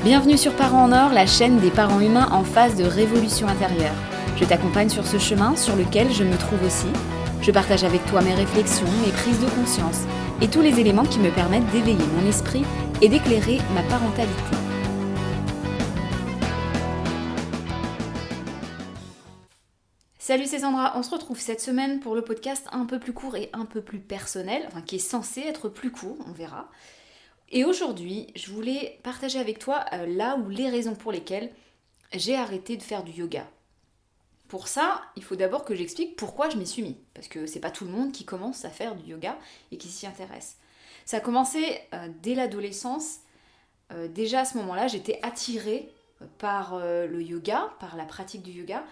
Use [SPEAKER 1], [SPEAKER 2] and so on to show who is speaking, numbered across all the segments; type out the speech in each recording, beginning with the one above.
[SPEAKER 1] Bienvenue sur Parents en Or, la chaîne des parents humains en phase de révolution intérieure. Je t'accompagne sur ce chemin sur lequel je me trouve aussi. Je partage avec toi mes réflexions, mes prises de conscience et tous les éléments qui me permettent d'éveiller mon esprit et d'éclairer ma parentalité. Salut, c'est Sandra. On se retrouve cette semaine pour le podcast un peu plus court et un peu plus personnel, qui est censé être plus court, on verra. Et aujourd'hui, je voulais partager avec toi là où les raisons pour lesquelles j'ai arrêté de faire du yoga. Pour ça, il faut d'abord que j'explique pourquoi je m'y suis mis, parce que c'est pas tout le monde qui commence à faire du yoga et qui s'y intéresse. Ça a commencé dès l'adolescence. Déjà à ce moment-là, j'étais attirée par le yoga, par la pratique du yoga.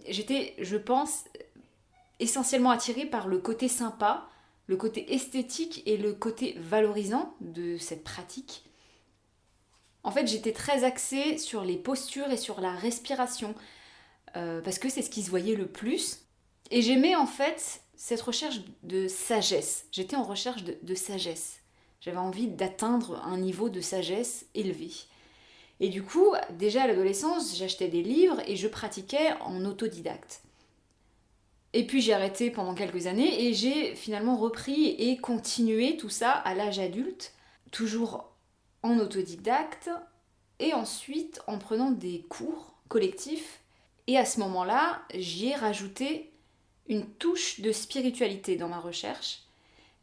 [SPEAKER 1] J'étais, je pense, essentiellement attirée par le côté sympa, le côté esthétique et le côté valorisant de cette pratique. En fait, j'étais très axée sur les postures et sur la respiration, parce que c'est ce qui se voyait le plus. Et j'aimais en fait cette recherche de sagesse. J'étais en recherche de sagesse. J'avais envie d'atteindre un niveau de sagesse élevé. Et du coup, déjà à l'adolescence, j'achetais des livres et je pratiquais en autodidacte. Et puis j'ai arrêté pendant quelques années et j'ai finalement repris et continué tout ça à l'âge adulte, toujours en autodidacte et ensuite en prenant des cours collectifs. Et à ce moment-là, j'y ai rajouté une touche de spiritualité dans ma recherche.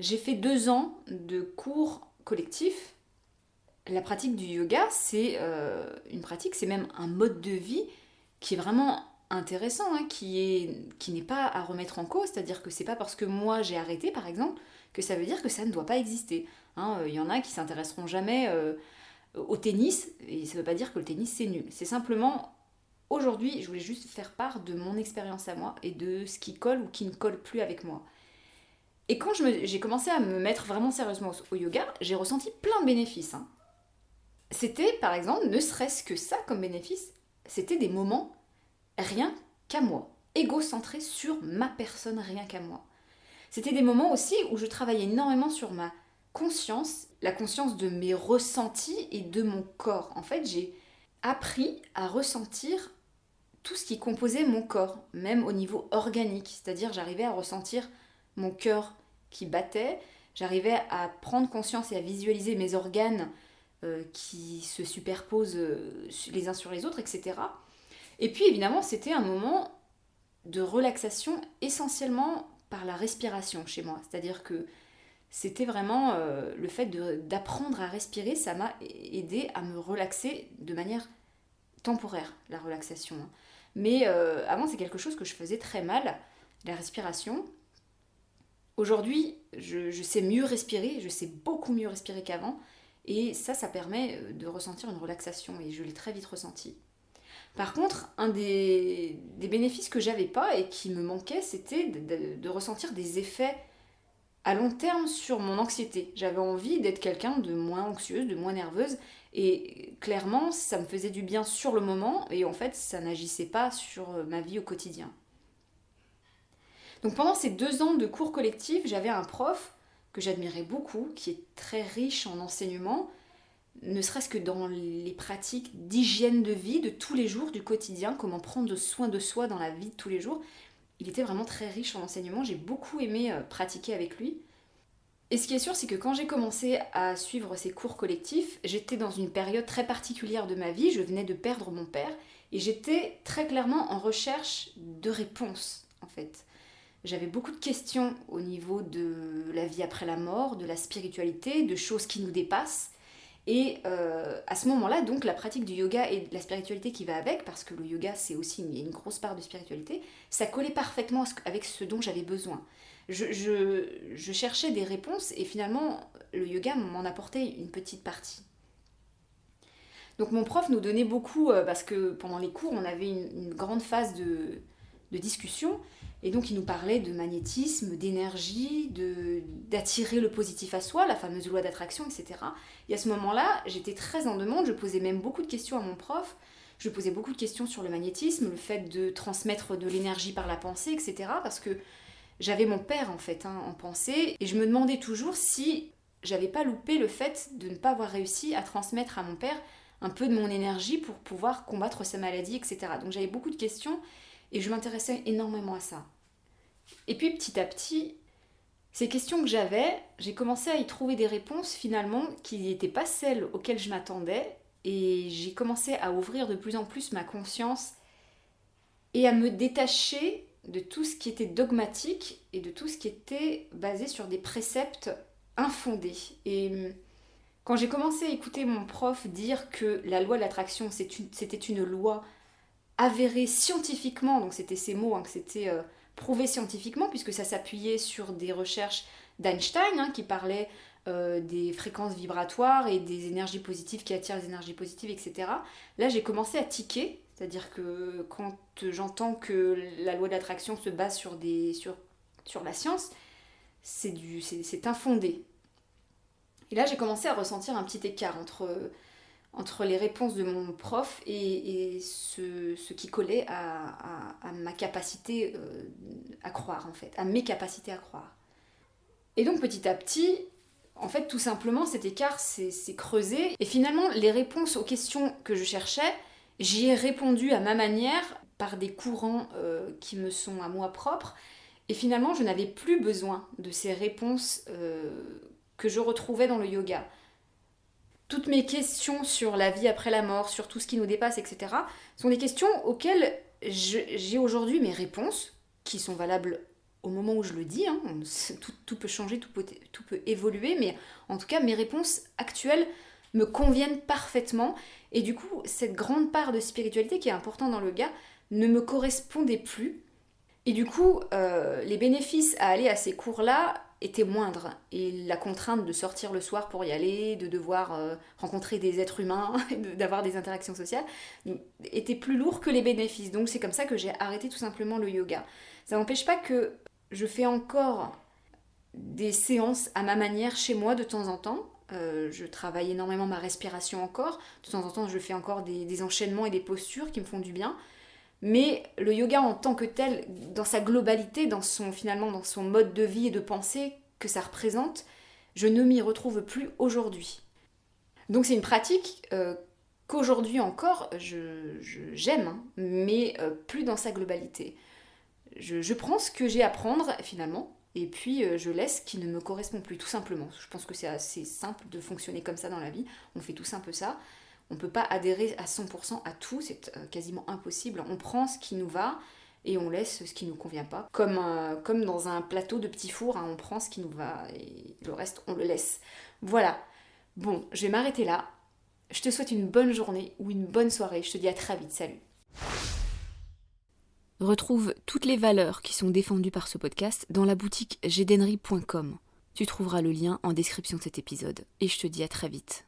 [SPEAKER 1] J'ai fait 2 ans de cours collectifs. La pratique du yoga, c'est une pratique, c'est même un mode de vie qui est vraiment intéressant, qui n'est pas à remettre en cause, c'est-à-dire que c'est pas parce que moi j'ai arrêté par exemple que ça veut dire que ça ne doit pas exister. Il y en a qui s'intéresseront jamais au tennis et ça veut pas dire que le tennis c'est nul. C'est simplement aujourd'hui je voulais juste faire part de mon expérience à moi et de ce qui colle ou qui ne colle plus avec moi. Et quand j'ai commencé à me mettre vraiment sérieusement au yoga, j'ai ressenti plein de bénéfices. C'était par exemple, ne serait-ce que ça comme bénéfice, c'était des moments rien qu'à moi, égocentré sur ma personne, rien qu'à moi. C'était des moments aussi où je travaillais énormément sur ma conscience, la conscience de mes ressentis et de mon corps. En fait, j'ai appris à ressentir tout ce qui composait mon corps, même au niveau organique. C'est-à-dire, j'arrivais à ressentir mon cœur qui battait, j'arrivais à prendre conscience et à visualiser mes organes qui se superposent les uns sur les autres, etc. Et puis évidemment, c'était un moment de relaxation essentiellement par la respiration chez moi. C'est-à-dire que c'était vraiment le fait d'apprendre à respirer, ça m'a aidé à me relaxer de manière temporaire, la relaxation. Mais avant, c'est quelque chose que je faisais très mal, la respiration. Aujourd'hui, je sais mieux respirer, je sais beaucoup mieux respirer qu'avant. Et ça permet de ressentir une relaxation et je l'ai très vite ressenti. Par contre, un des bénéfices que j'avais pas et qui me manquait, c'était de ressentir des effets à long terme sur mon anxiété. J'avais envie d'être quelqu'un de moins anxieuse, de moins nerveuse, et clairement, ça me faisait du bien sur le moment, et en fait, ça n'agissait pas sur ma vie au quotidien. Donc pendant ces 2 ans de cours collectifs, j'avais un prof que j'admirais beaucoup, qui est très riche en enseignement, ne serait-ce que dans les pratiques d'hygiène de vie de tous les jours, du quotidien, comment prendre soin de soi dans la vie de tous les jours. Il était vraiment très riche en enseignement, j'ai beaucoup aimé pratiquer avec lui. Et ce qui est sûr, c'est que quand j'ai commencé à suivre ces cours collectifs, j'étais dans une période très particulière de ma vie, je venais de perdre mon père, et j'étais très clairement en recherche de réponses, en fait. J'avais beaucoup de questions au niveau de la vie après la mort, de la spiritualité, de choses qui nous dépassent. Et à ce moment-là, donc, la pratique du yoga et de la spiritualité qui va avec, parce que le yoga, c'est aussi une grosse part de spiritualité, ça collait parfaitement avec ce dont j'avais besoin. Je cherchais des réponses et finalement, le yoga m'en apportait une petite partie. Donc mon prof nous donnait beaucoup, parce que pendant les cours, on avait une grande phase de discussion, et donc il nous parlait de magnétisme, d'énergie, d'attirer le positif à soi, la fameuse loi d'attraction, etc. Et à ce moment-là, j'étais très en demande, je posais même beaucoup de questions à mon prof, je posais beaucoup de questions sur le magnétisme, le fait de transmettre de l'énergie par la pensée, etc. Parce que j'avais mon père en fait en pensée, et je me demandais toujours si j'avais pas loupé le fait de ne pas avoir réussi à transmettre à mon père un peu de mon énergie pour pouvoir combattre sa maladie, etc. Donc j'avais beaucoup de questions et je m'intéressais énormément à ça. Et puis petit à petit, ces questions que j'avais, j'ai commencé à y trouver des réponses finalement qui n'étaient pas celles auxquelles je m'attendais, et j'ai commencé à ouvrir de plus en plus ma conscience et à me détacher de tout ce qui était dogmatique et de tout ce qui était basé sur des préceptes infondés. Et quand j'ai commencé à écouter mon prof dire que la loi de l'attraction c'était une loi avérée scientifiquement, donc c'était ces mots, que c'était prouvé scientifiquement, puisque ça s'appuyait sur des recherches d'Einstein, qui parlaient des fréquences vibratoires et des énergies positives qui attirent les énergies positives, etc. Là, j'ai commencé à tiquer, c'est-à-dire que quand j'entends que la loi d'attraction se base sur la science, c'est infondé. Et là, j'ai commencé à ressentir un petit écart entre les réponses de mon prof et ce qui collait à ma capacité à croire, en fait, à mes capacités à croire. Et donc, petit à petit, en fait, tout simplement, cet écart s'est creusé. Et finalement, les réponses aux questions que je cherchais, j'y ai répondu à ma manière, par des courants qui me sont à moi propres. Et finalement, je n'avais plus besoin de ces réponses que je retrouvais dans le yoga. Toutes mes questions sur la vie après la mort, sur tout ce qui nous dépasse, etc., sont des questions auxquelles j'ai aujourd'hui mes réponses, qui sont valables au moment où je le dis. Tout peut changer, tout peut évoluer, mais en tout cas, mes réponses actuelles me conviennent parfaitement. Et du coup, cette grande part de spiritualité qui est importante dans le yoga ne me correspondait plus. Et du coup, les bénéfices à aller à ces cours-là étaient moindres. Et la contrainte de sortir le soir pour y aller, de devoir rencontrer des êtres humains, d'avoir des interactions sociales, était plus lourd que les bénéfices. Donc c'est comme ça que j'ai arrêté tout simplement le yoga. Ça n'empêche pas que je fais encore des séances à ma manière chez moi de temps en temps. Je travaille énormément ma respiration encore. De temps en temps, je fais encore des enchaînements et des postures qui me font du bien. Mais le yoga en tant que tel, dans sa globalité, finalement dans son mode de vie et de pensée que ça représente, je ne m'y retrouve plus aujourd'hui. Donc c'est une pratique qu'aujourd'hui encore j'aime, mais plus dans sa globalité. Je prends ce que j'ai à prendre finalement, et puis je laisse ce qui ne me correspond plus, tout simplement. Je pense que c'est assez simple de fonctionner comme ça dans la vie, on fait tous un peu ça. On ne peut pas adhérer à 100% à tout, c'est quasiment impossible. On prend ce qui nous va et on laisse ce qui ne nous convient pas. Comme dans un plateau de petits fours, on prend ce qui nous va et le reste, on le laisse. Voilà. Bon, je vais m'arrêter là. Je te souhaite une bonne journée ou une bonne soirée. Je te dis à très vite. Salut.
[SPEAKER 2] Retrouve toutes les valeurs qui sont défendues par ce podcast dans la boutique jedennerie.com. Tu trouveras le lien en description de cet épisode. Et je te dis à très vite.